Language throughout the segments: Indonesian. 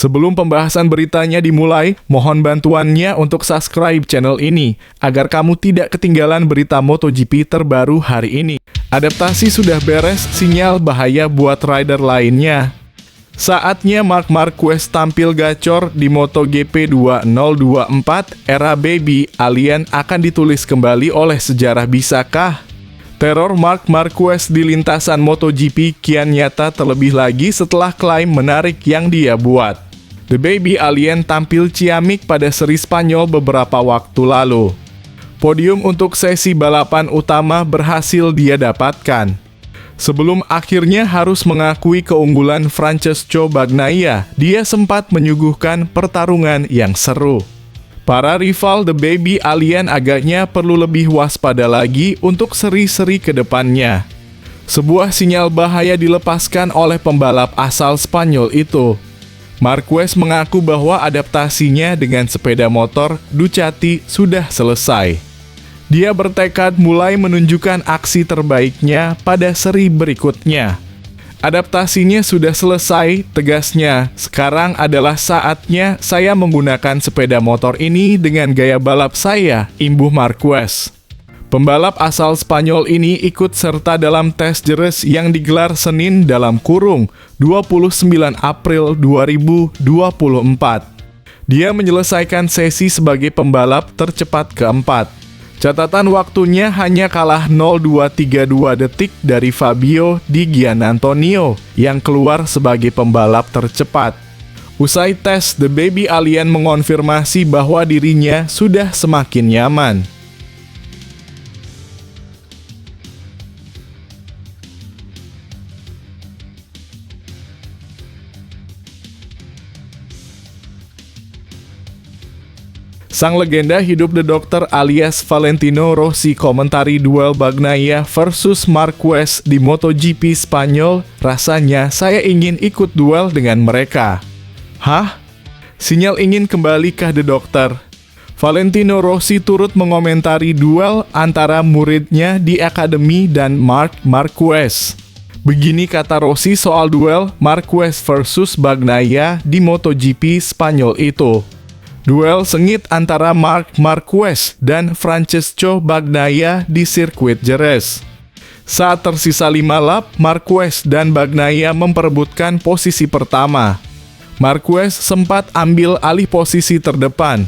Sebelum pembahasan beritanya dimulai, mohon bantuannya untuk subscribe channel ini, agar kamu tidak ketinggalan berita MotoGP terbaru hari ini. Adaptasi sudah beres, sinyal bahaya buat rider lainnya. Saatnya Marc Marquez tampil gacor di MotoGP 2024, era Baby Alien akan ditulis kembali oleh sejarah, bisakah? Teror Marc Marquez di lintasan MotoGP kian nyata, terlebih lagi setelah klaim menarik yang dia buat. The Baby Alien tampil ciamik pada seri Spanyol beberapa waktu lalu. Podium untuk sesi balapan utama berhasil dia dapatkan. Sebelum akhirnya harus mengakui keunggulan Francesco Bagnaia, dia sempat menyuguhkan pertarungan yang seru. Para rival The Baby Alien agaknya perlu lebih waspada lagi untuk seri-seri ke depannya. Sebuah sinyal bahaya dilepaskan oleh pembalap asal Spanyol itu. Marquez mengaku bahwa adaptasinya dengan sepeda motor Ducati sudah selesai. Dia bertekad mulai menunjukkan aksi terbaiknya pada seri berikutnya. Adaptasinya sudah selesai, tegasnya. Sekarang adalah saatnya saya menggunakan sepeda motor ini dengan gaya balap saya, imbuh Marquez. Pembalap asal Spanyol ini ikut serta dalam tes Jerez yang digelar Senin dalam kurung 29 April 2024. Dia menyelesaikan sesi sebagai pembalap tercepat keempat. Catatan waktunya hanya kalah 0,232 detik dari Fabio Di Giannantonio yang keluar sebagai pembalap tercepat. Usai tes, The Baby Alien mengonfirmasi bahwa dirinya sudah semakin nyaman. Sang legenda hidup The Doctor alias Valentino Rossi komentari duel Bagnaia versus Marquez di MotoGP Spanyol. Rasanya saya ingin ikut duel dengan mereka. Hah? Sinyal ingin kembalikah The Doctor? Valentino Rossi turut mengomentari duel antara muridnya di akademi dan Marc Marquez. Begini kata Rossi soal duel Marquez versus Bagnaia di MotoGP Spanyol itu. Duel sengit antara Marc Marquez dan Francesco Bagnaia di sirkuit Jerez. Saat tersisa 5 lap, Marquez dan Bagnaia memperebutkan posisi pertama. Marquez sempat ambil alih posisi terdepan.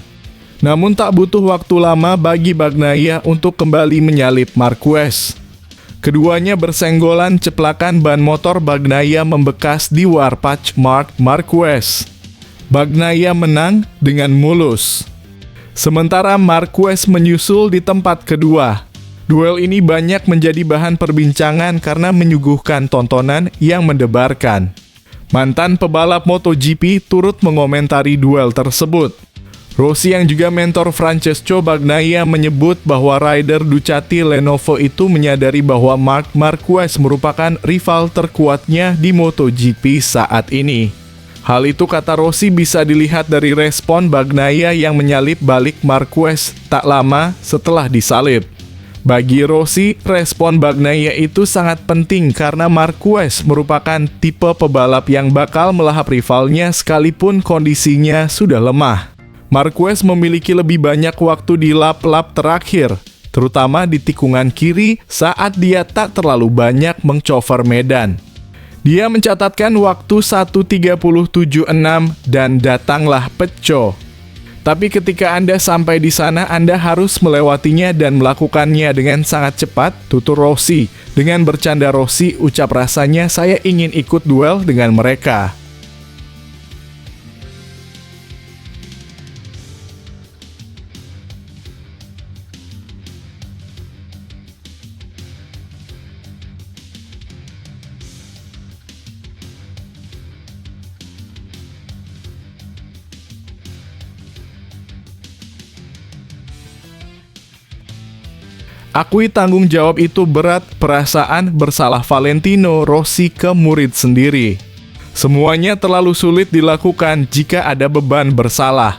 Namun tak butuh waktu lama bagi Bagnaia untuk kembali menyalip Marquez. Keduanya bersenggolan, ceplakan ban motor Bagnaia membekas di warpach Marc Marquez. Bagnaia menang dengan mulus. Sementara Marquez menyusul di tempat kedua. Duel ini banyak menjadi bahan perbincangan karena menyuguhkan tontonan yang mendebarkan. Mantan pebalap MotoGP turut mengomentari duel tersebut. Rossi yang juga mentor Francesco Bagnaia menyebut bahwa rider Ducati Lenovo itu menyadari bahwa Marc Marquez merupakan rival terkuatnya di MotoGP saat ini. Hal itu, kata Rossi, bisa dilihat dari respon Bagnaia yang menyalip balik Marquez tak lama setelah disalip. Bagi Rossi, respon Bagnaia itu sangat penting karena Marquez merupakan tipe pebalap yang bakal melahap rivalnya sekalipun kondisinya sudah lemah. Marquez memiliki lebih banyak waktu di lap-lap terakhir, terutama di tikungan kiri saat dia tak terlalu banyak mencover medan. Dia mencatatkan waktu 1:37.6 dan datanglah Pecco. Tapi ketika Anda sampai di sana, Anda harus melewatinya dan melakukannya dengan sangat cepat, tutur Rossi. Dengan bercanda Rossi, ucap rasanya saya ingin ikut duel dengan mereka. Akui tanggung jawab itu berat, perasaan bersalah Valentino Rossi ke murid sendiri. Semuanya terlalu sulit dilakukan jika ada beban bersalah.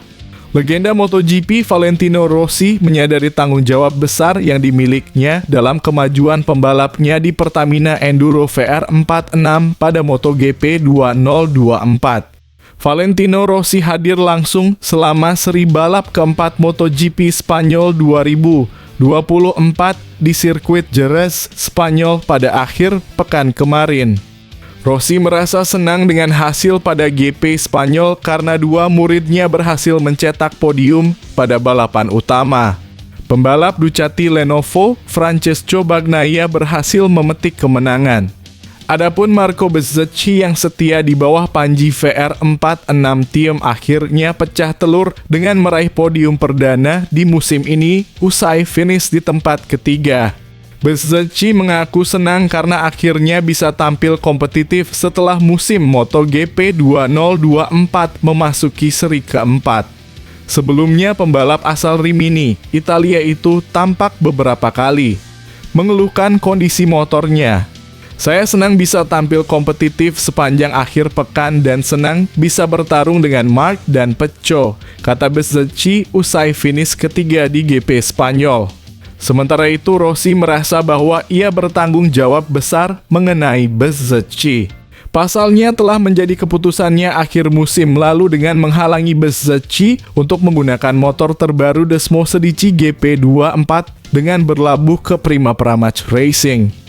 Legenda MotoGP Valentino Rossi menyadari tanggung jawab besar yang dimilikinya dalam kemajuan pembalapnya di Pertamina Enduro VR46 pada MotoGP 2024. Valentino Rossi hadir langsung selama seri balap keempat MotoGP Spanyol 2024 di sirkuit Jerez, Spanyol pada akhir pekan kemarin. Rossi merasa senang dengan hasil pada GP Spanyol karena dua muridnya berhasil mencetak podium pada balapan utama. Pembalap Ducati Lenovo, Francesco Bagnaia berhasil memetik kemenangan. Adapun Marco Bezzecchi yang setia di bawah panji VR46 Team akhirnya pecah telur dengan meraih podium perdana di musim ini usai finish di tempat ketiga. Bezzecchi mengaku senang karena akhirnya bisa tampil kompetitif setelah musim MotoGP 2024 memasuki seri keempat. Sebelumnya pembalap asal Rimini, Italia itu tampak beberapa kali mengeluhkan kondisi motornya. Saya senang bisa tampil kompetitif sepanjang akhir pekan dan senang bisa bertarung dengan Marc dan Pecco, kata Bezzecchi usai finish ketiga di GP Spanyol. Sementara itu Rossi merasa bahwa ia bertanggung jawab besar mengenai Bezzecchi. Pasalnya telah menjadi keputusannya akhir musim lalu dengan menghalangi Bezzecchi untuk menggunakan motor terbaru Desmo Sedici GP24 dengan berlabuh ke Prima Pramac Racing.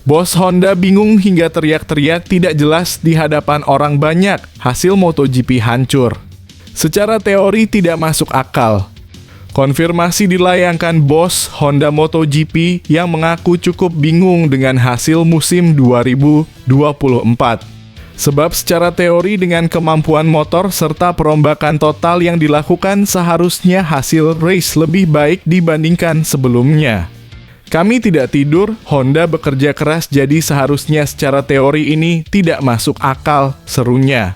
Bos Honda bingung hingga teriak-teriak tidak jelas di hadapan orang banyak, hasil MotoGP hancur. Secara teori tidak masuk akal. Konfirmasi dilayangkan bos Honda MotoGP yang mengaku cukup bingung dengan hasil musim 2024. Sebab secara teori dengan kemampuan motor serta perombakan total yang dilakukan seharusnya hasil race lebih baik dibandingkan sebelumnya. Kami tidak tidur, Honda bekerja keras jadi seharusnya secara teori ini tidak masuk akal, serunya.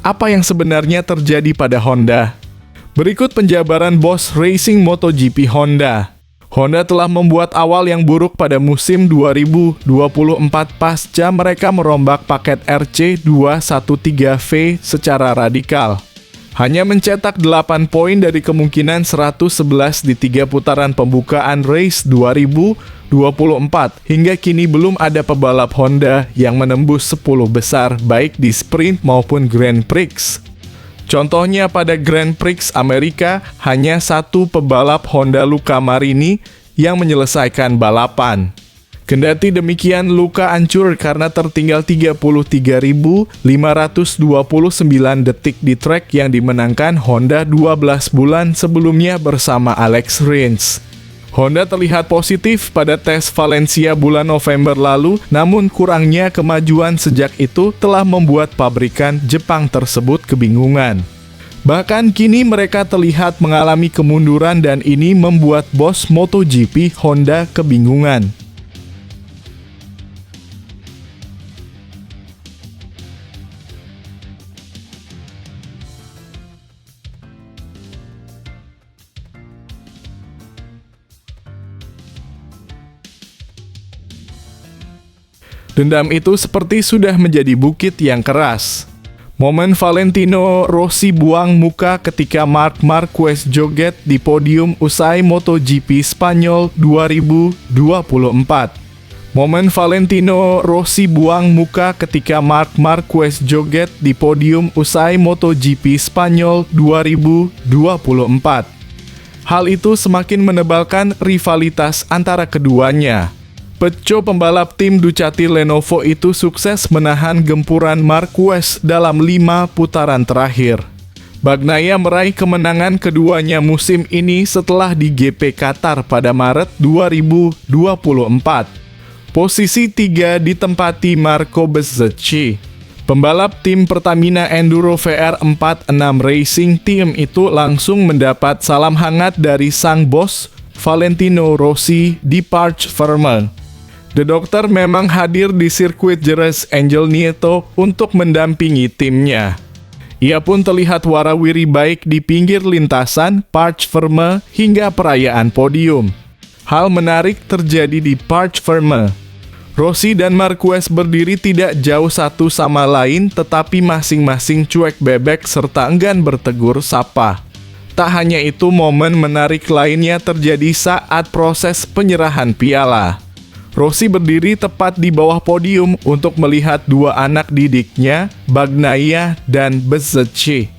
Apa yang sebenarnya terjadi pada Honda? Berikut penjabaran bos Racing MotoGP Honda. Honda telah membuat awal yang buruk pada musim 2024 pasca mereka merombak paket RC213V secara radikal. Hanya mencetak 8 poin dari kemungkinan 111 di 3 putaran pembukaan race 2024. Hingga kini belum ada pebalap Honda yang menembus 10 besar baik di sprint maupun Grand Prix. Contohnya pada Grand Prix Amerika, hanya satu pebalap Honda Luca Marini yang menyelesaikan balapan. Kendati demikian, Luca hancur karena tertinggal 33.529 detik di trek yang dimenangkan Honda 12 bulan sebelumnya bersama Alex Rins. Honda terlihat positif pada tes Valencia bulan November lalu, namun kurangnya kemajuan sejak itu telah membuat pabrikan Jepang tersebut kebingungan. Bahkan kini mereka terlihat mengalami kemunduran dan ini membuat bos MotoGP Honda kebingungan. Dendam itu seperti sudah menjadi bukit yang keras. Momen Valentino Rossi buang muka ketika Marc Marquez joget di podium usai MotoGP Spanyol 2024. Momen Valentino Rossi buang muka ketika Marc Marquez joget di podium usai MotoGP Spanyol 2024. Hal itu semakin menebalkan rivalitas antara keduanya. Pecco, pembalap tim Ducati Lenovo itu sukses menahan gempuran Marquez dalam 5 putaran terakhir. Bagnaia meraih kemenangan keduanya musim ini setelah di GP Qatar pada Maret 2024. Posisi 3 ditempati Marco Bezzecchi. Pembalap tim Pertamina Enduro VR46 Racing Team itu langsung mendapat salam hangat dari sang bos Valentino Rossi di Parc Ferme. The Doctor memang hadir di sirkuit Jerez Angel Nieto untuk mendampingi timnya. Ia pun terlihat warawiri baik di pinggir lintasan, Parc Ferme, hingga perayaan podium. Hal menarik terjadi di Parc Ferme. Rossi dan Marquez berdiri tidak jauh satu sama lain, tetapi masing-masing cuek bebek serta enggan bertegur sapa. Tak hanya itu, momen menarik lainnya terjadi saat proses penyerahan piala. Rossi berdiri tepat di bawah podium untuk melihat dua anak didiknya, Bagnaia dan Bezzecchi.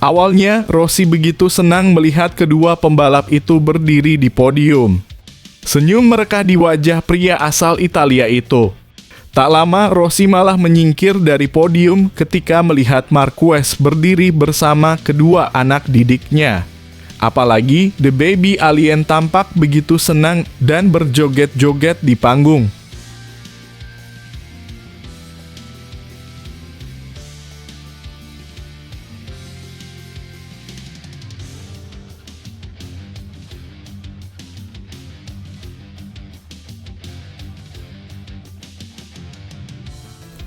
Awalnya, Rossi begitu senang melihat kedua pembalap itu berdiri di podium. Senyum merekah di wajah pria asal Italia itu. Tak lama, Rossi malah menyingkir dari podium ketika melihat Marquez berdiri bersama kedua anak didiknya. Apalagi, The Baby Alien tampak begitu senang dan berjoget-joget di panggung.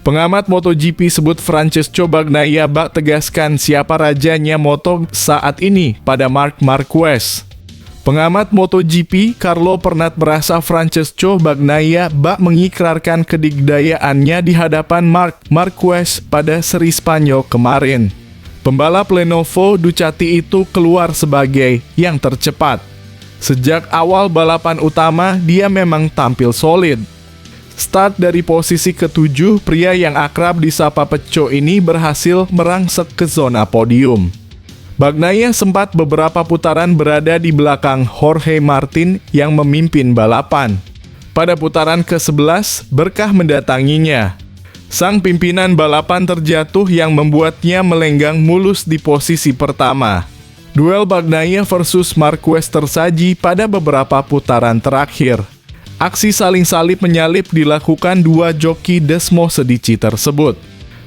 Pengamat MotoGP sebut Francesco Bagnaia bak tegaskan siapa rajanya moto saat ini pada Marc Marquez. Pengamat MotoGP Carlo Pernat merasa Francesco Bagnaia bak mengikrarkan kedigdayaannya di hadapan Marc Marquez pada seri Spanyol kemarin. Pembalap Lenovo Ducati itu keluar sebagai yang tercepat. Sejak awal balapan utama, dia memang tampil solid. Start dari posisi ke-7, pria yang akrab disapa Pecco ini berhasil merangsek ke zona podium. Bagnaia sempat beberapa putaran berada di belakang Jorge Martin yang memimpin balapan. Pada putaran ke-11, berkah mendatanginya. Sang pimpinan balapan terjatuh yang membuatnya melenggang mulus di posisi pertama. Duel Bagnaia versus Marquez tersaji pada beberapa putaran terakhir. Aksi saling salip menyalip dilakukan dua joki Desmo Sedici tersebut.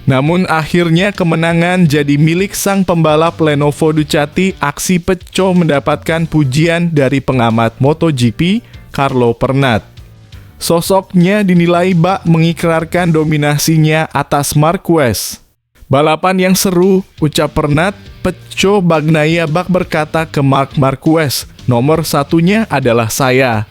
Namun akhirnya kemenangan jadi milik sang pembalap Lenovo Ducati. Aksi Pecco mendapatkan pujian dari pengamat MotoGP Carlo Pernat. Sosoknya dinilai bak mengikrarkan dominasinya atas Marquez. Balapan yang seru, ucap Pernat. Pecco Bagnaia bak berkata ke Marc Marquez, nomor satunya adalah saya.